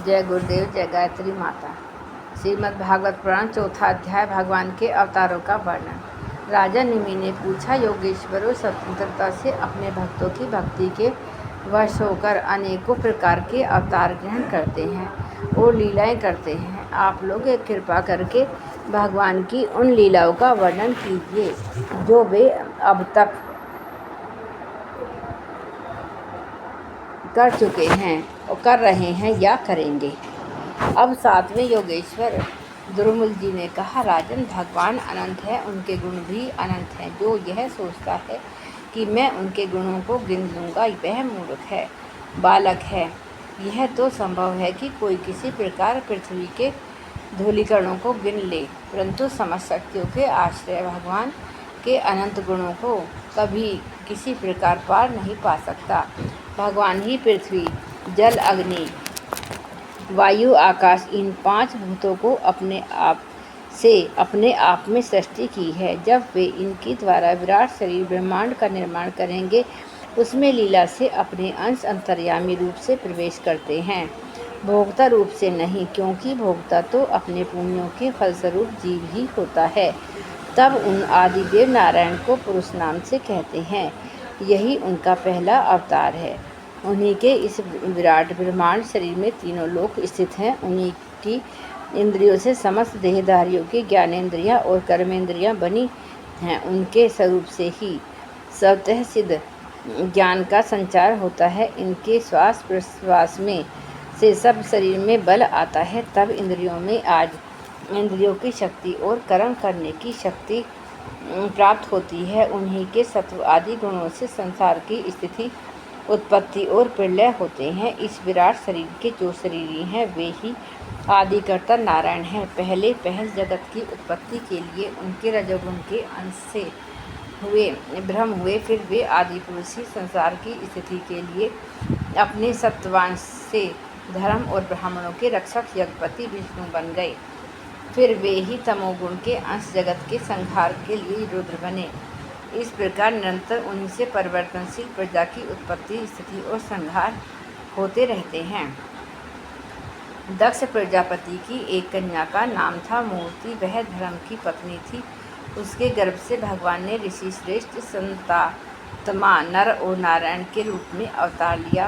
जय गुरुदेव, जय गायत्री माता। श्रीमद् भागवत पुराण चौथा अध्याय, भगवान के अवतारों का वर्णन। राजा निमि ने पूछा, योगेश्वरों स्वतंत्रता से अपने भक्तों की भक्ति के वश होकर अनेकों प्रकार के अवतार ग्रहण करते हैं और लीलाएं करते हैं। आप लोग कृपा करके भगवान की उन लीलाओं का वर्णन कीजिए जो वे अब तक कर चुके हैं और कर रहे हैं या करेंगे। अब सातवें योगेश्वर दुर्मुल जी ने कहा, राजन, भगवान अनंत है, उनके गुण भी अनंत हैं। जो यह सोचता है कि मैं उनके गुणों को गिन लूँगा, वह मूर्ख है, बालक है। यह तो संभव है कि कोई किसी प्रकार पृथ्वी के धूलिकणों को गिन ले, परंतु समस्त शक्तियों के आश्रय भगवान के अनंत गुणों को कभी किसी प्रकार पार नहीं पा सकता। भगवान ही पृथ्वी, जल, अग्नि, वायु, आकाश, इन 5 भूतों को अपने आप में सृष्टि की है। जब वे इनके द्वारा विराट शरीर ब्रह्मांड का निर्माण करेंगे, उसमें लीला से अपने अंश अंतर्यामी रूप से प्रवेश करते हैं, भोक्ता रूप से नहीं, क्योंकि भोक्ता तो अपने पुण्यों के फलस्वरूप जीव ही होता है। तब उन आदिदेव नारायण को पुरुष नाम से कहते हैं। यही उनका पहला अवतार है। उन्हीं के इस विराट ब्रह्मांड शरीर में तीनों लोक स्थित हैं। उन्हीं की इंद्रियों से समस्त देहधारियों की ज्ञानेंद्रियां और कर्मेंद्रियां बनी हैं। उनके स्वरूप से ही स्वतः सिद्ध ज्ञान का संचार होता है। इनके श्वास प्रश्वास में से सब शरीर में बल आता है। तब इंद्रियों की शक्ति और कर्म करने की शक्ति प्राप्त होती है। उन्हीं के सत्व आदि गुणों से संसार की स्थिति, उत्पत्ति और प्रलय होते हैं। इस विराट शरीर के जो शरीरी हैं, वे ही आदिकर्ता नारायण हैं। पहल जगत की उत्पत्ति के लिए उनके रजोगुण के अंश से ब्रह्म हुए। फिर वे आदि पुरुष ही संसार की स्थिति के लिए अपने सत्वांश से धर्म और ब्राह्मणों के रक्षक यज्ञपति विष्णु बन गए। फिर वे ही तमोगुण के अंश जगत के संहार के लिए रुद्र बने। इस प्रकार निरंतर उन्हीं से परिवर्तनशील प्रजा की उत्पत्ति, स्थिति और संहार होते रहते हैं। दक्ष प्रजापति की एक कन्या का नाम था मूर्ति। वह धर्म की पत्नी थी। उसके गर्भ से भगवान ने ऋषि श्रेष्ठ संतात्मा नर और नारायण के रूप में अवतार लिया।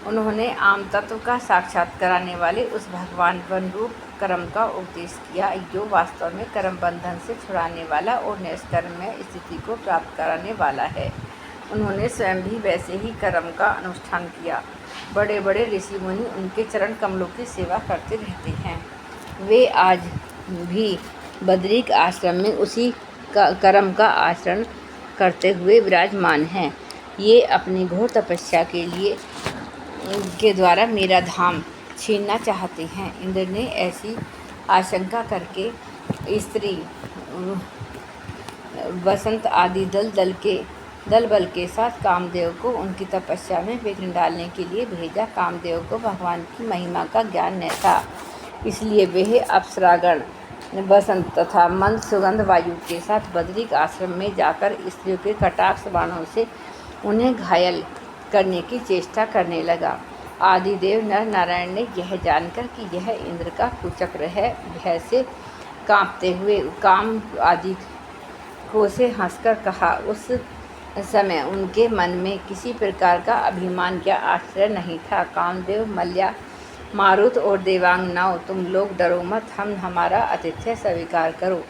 उन्होंने आम तत्व का साक्षात कराने वाले उस भगवान वन रूप कर्म का उपदेश किया, जो वास्तव में कर्म बंधन से छुड़ाने वाला और निष्कर्मय स्थिति को प्राप्त कराने वाला है। उन्होंने स्वयं भी वैसे ही कर्म का अनुष्ठान किया। बड़े बड़े ऋषि मुनि उनके चरण कमलों की सेवा करते रहते हैं। वे आज भी बद्रिक आश्रम में उसी कर्म का आचरण करते हुए विराजमान हैं। ये अपनी घोर तपस्या के द्वारा मेरा धाम छीनना चाहते हैं। इंद्र ने ऐसी आशंका करके स्त्री, वसंत आदि दल बल के साथ कामदेव को उनकी तपस्या में विघ्न डालने के लिए भेजा। कामदेव को भगवान की महिमा का ज्ञान न था, इसलिए वे अप्सरागण, वसंत तथा मंद सुगंध वायु के साथ बद्रिक आश्रम में जाकर स्त्रियों के कटाक्ष बाणों से उन्हें घायल करने की चेष्टा करने लगा। आदिदेव नर नारायण ने यह जानकर कि यह इंद्र का कुचक्र है, भय से कांपते हुए काम आदि को से हंसकर कहा। उस समय उनके मन में किसी प्रकार का अभिमान या आश्चर्य नहीं था। कामदेव, मल्या, मारुत और देवांगनाओं, तुम लोग डरो मत, हमारा आतिथ्य स्वीकार करो।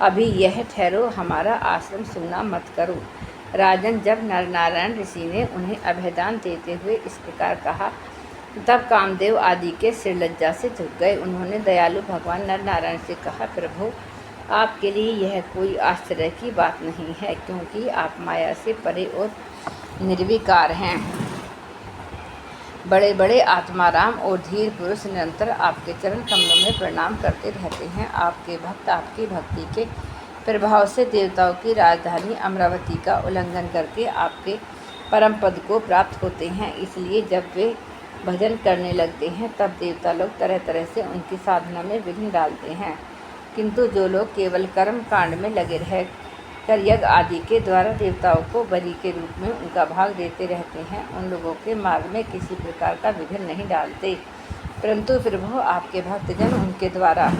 अभी यह ठहरो, हमारा आश्रम सुनना मत करो। राजन, जब नर नारायण ऋषि ने उन्हें अभयदान देते हुए इस प्रकार कहा, तब कामदेव आदि के सिर लज्जा से झुक गए। उन्होंने दयालु भगवान नर नारायण से कहा, प्रभु, आपके लिए यह कोई आश्चर्य की बात नहीं है, क्योंकि आप माया से परे और निर्विकार हैं। बड़े बड़े आत्माराम और धीर पुरुष निरंतर आपके चरण कमलों में प्रणाम करते रहते हैं। आपके भक्त आपकी भक्ति के प्रभाव से देवताओं की राजधानी अमरावती का उल्लंघन करके आपके परम पद को प्राप्त होते हैं। इसलिए जब वे भजन करने लगते हैं, तब देवता लोग तरह तरह से उनकी साधना में विघ्न डालते हैं। किंतु जो लोग केवल कर्म कांड में लगे कर यज्ञ आदि के द्वारा देवताओं को बलि के रूप में उनका भाग देते रहते हैं, उन लोगों के मार्ग में किसी प्रकार का विघ्न नहीं डालते। परंतु फिर वह आपके भक्तजन उनके द्वारा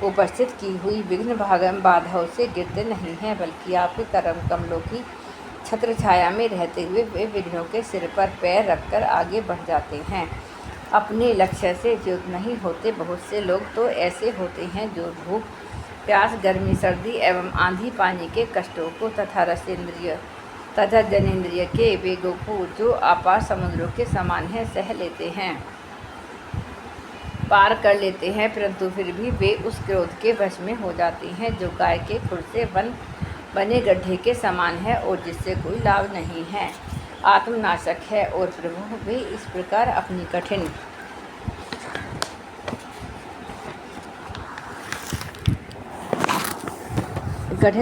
उपस्थित की हुई विघ्न बाधाओं से गिरते नहीं हैं, बल्कि आपके कर्म कमलों की छत्र छाया में रहते हुए वे विघ्नों के सिर पर पैर रखकर आगे बढ़ जाते हैं। अपने लक्ष्य से च्युत नहीं होते। बहुत से लोग तो ऐसे होते हैं जो भूख, प्यास, गर्मी, सर्दी एवं आंधी पानी के कष्टों को तथा रसेंद्रिय तथा जनेंद्रिय के वेगों को, जो अपार समुद्रों के समान है, सह लेते हैं, पार कर लेते हैं, परंतु फिर भी वे उस क्रोध के वश में हो जाते हैं जो गाय के खुर से बने गड्ढे के समान है और जिससे कोई लाभ नहीं है, आत्मनाशक है। और प्रभु वे इस प्रकार अपनी कठिन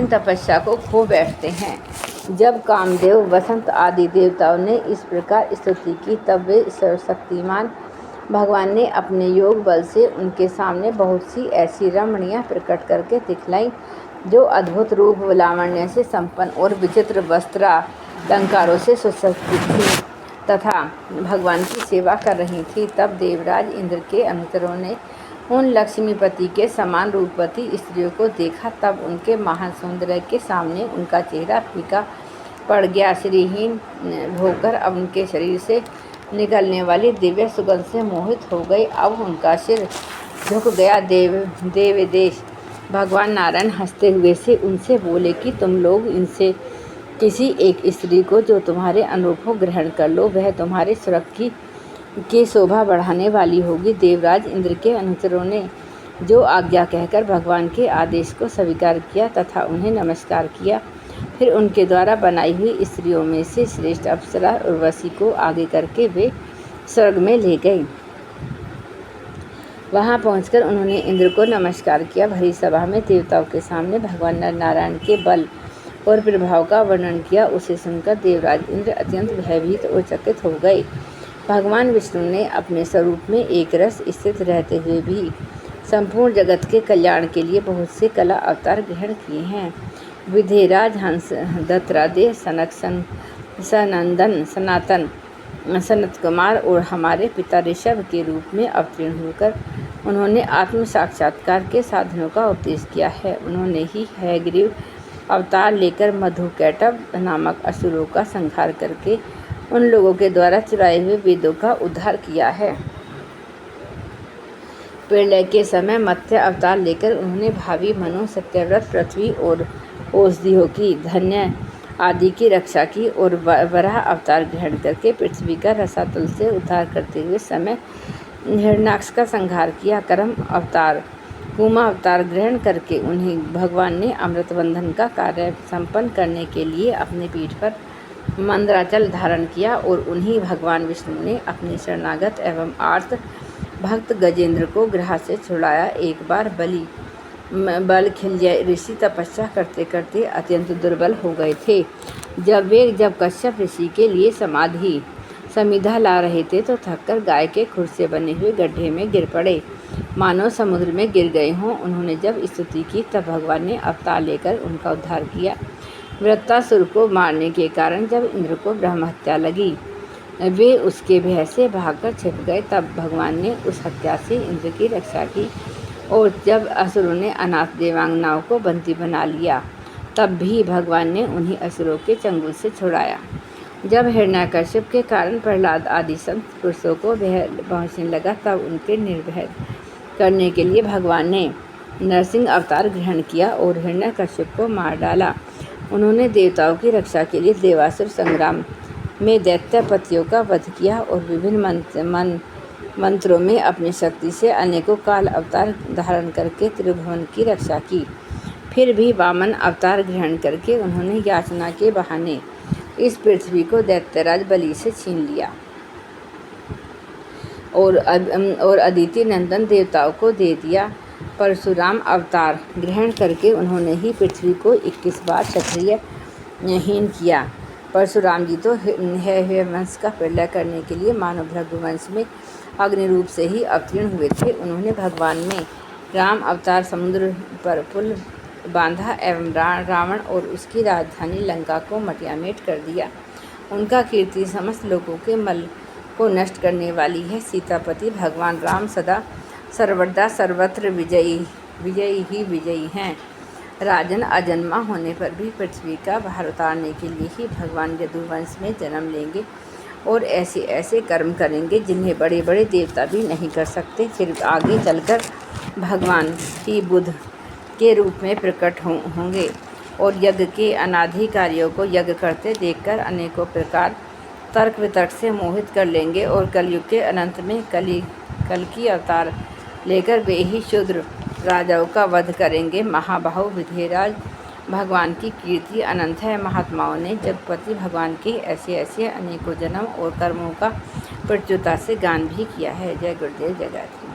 तपस्या को खो बैठते हैं। जब कामदेव, वसंत आदि देवताओं ने इस प्रकार स्तुति की, तब वे सर्वशक्तिमान भगवान ने अपने योग बल से उनके सामने बहुत सी ऐसी रमणियाँ प्रकट करके दिखलाईं जो अद्भुत रूप लावण्य से संपन्न और विचित्र वस्त्रालंकारों से सुसज्जित थी तथा भगवान की सेवा कर रही थी। तब देवराज इंद्र के अनुचरों ने उन लक्ष्मीपति के समान रूपवती स्त्रियों को देखा। तब उनके महान सौंदर्य के सामने उनका चेहरा फीका पड़ गया। श्रीहीन होकर अब उनके शरीर से निकलने वाली दिव्य सुगंध से मोहित हो गए। अब उनका सिर झुक गया। देवदेश भगवान नारायण हंसते हुए से उनसे बोले कि तुम लोग इनसे किसी एक स्त्री को जो तुम्हारे अनुरूप हो ग्रहण कर लो, वह तुम्हारे सुरक्षी की शोभा बढ़ाने वाली होगी। देवराज इंद्र के अनुचरों ने जो आज्ञा कहकर भगवान के आदेश को स्वीकार किया तथा उन्हें नमस्कार किया। फिर उनके द्वारा बनाई हुई स्त्रियों में से श्रेष्ठ अप्सरा उर्वशी को आगे करके वे स्वर्ग में ले गए। वहां पहुंचकर उन्होंने इंद्र को नमस्कार किया। भरी सभा में देवताओं के सामने भगवान नारायण के बल और प्रभाव का वर्णन किया। उसे सुनकर देवराज इंद्र अत्यंत भयभीत और चकित हो गए। भगवान विष्णु ने अपने स्वरूप में एक रस स्थित रहते हुए भी संपूर्ण जगत के कल्याण के लिए बहुत से कला अवतार ग्रहण किए हैं। विधेयराज, हंस, दत्तात्रेय, सनक, सनंदन, सनातन, सनत कुमार और हमारे पिता ऋषभ के रूप में अवतीर्ण होकर उन्होंने आत्म साक्षात्कार के साधनों का उपदेश किया है। उन्होंने ही हयग्रीव अवतार लेकर मधुकैटभ नामक असुरों का संहार करके उन लोगों के द्वारा चुराए हुए वेदों का उद्धार किया है। प्रलय के समय मत्स्य अवतार लेकर उन्होंने भावी मनु, सत्यव्रत, पृथ्वी और औषधियों की, धन्य आदि की रक्षा की और वराह अवतार ग्रहण करके पृथ्वी का रसातल से उद्धार करते हुए समय हिरण्याक्ष का संहार किया। कर्म अवतार, कूमा अवतार ग्रहण करके उन्हें भगवान ने अमृत बंधन का कार्य संपन्न करने के लिए अपने पीठ पर मंदराचल धारण किया और उन्हीं भगवान विष्णु ने अपने शरणागत एवं आर्त भक्त गजेंद्र को ग्रह से छुड़ाया। एक बार बल खिलय ऋषि तपस्या करते करते अत्यंत दुर्बल हो गए थे। जब कश्यप ऋषि के लिए समिधा ला रहे थे तो थककर गाय के खुर से बने हुए गड्ढे में गिर पड़े, मानो समुद्र में गिर गए हों। उन्होंने जब स्तुति की तब भगवान ने अवतार लेकर उनका उद्धार किया। वृत्तासुर को मारने के कारण जब इंद्र को ब्रह्महत्या लगी, वे उसके भय से भागकर छिप गए। तब भगवान ने उस हत्या से इंद्र की रक्षा की और जब असुरों ने अनाथ देवांगनाओं को बंदी बना लिया, तब भी भगवान ने उन्हीं असुरों के चंगुल से छुड़ाया। जब हिरण्याकश्यप के कारण प्रहलाद आदि संत पुरुषों को भय पहुँचने लगा, तब उनके निर्भय करने के लिए भगवान ने नरसिंह अवतार ग्रहण किया और हिरण्याकश्यप को मार डाला। उन्होंने देवताओं की रक्षा के लिए देवासुर संग्राम में दैत्यपतियों का वध किया और विभिन्न मंत्रों में अपनी शक्ति से अनेकों काल अवतार धारण करके त्रिभुवन की रक्षा की। फिर भी वामन अवतार ग्रहण करके उन्होंने याचना के बहाने इस पृथ्वी को दैत्यराज बलि से छीन लिया और अदिति नंदन देवताओं को दे दिया। परशुराम अवतार ग्रहण करके उन्होंने ही पृथ्वी को 21 बार क्षत्रियहीन किया। परशुराम जी तो वंश का प्रलय करने के लिए मानव भृगुवंश में अग्नि रूप से ही अवतीर्ण हुए थे। उन्होंने भगवान में राम अवतार समुद्र पर पुल बांधा एवं रावण और उसकी राजधानी लंका को मटियामेट कर दिया। उनका कीर्ति समस्त लोगों के मल को नष्ट करने वाली है। सीतापति भगवान राम सदा सर्वदा सर्वत्र विजयी ही विजयी हैं। राजन अजन्मा होने पर भी पृथ्वी का भार उतारने के लिए ही भगवान यदुवंश में जन्म लेंगे और ऐसे ऐसे कर्म करेंगे जिन्हें बड़े बड़े देवता भी नहीं कर सकते। फिर आगे चलकर भगवान ही बुद्ध के रूप में प्रकट होंगे और यज्ञ के अनादि कार्यों को यज्ञ करते देखकर अनेकों प्रकार तर्क वितर्क से मोहित कर लेंगे और कलयुग के अनंत में कल की अवतार लेकर वे ही शूद्र राजाओं का वध करेंगे। महाबाहु विधेयराज भगवान की कीर्ति अनंत है। महात्माओं ने जगपति भगवान के ऐसे ऐसे अनेकों जन्म और कर्मों का प्रचुरता से गान भी किया है। जय गुरुदेव, जय गायत्री।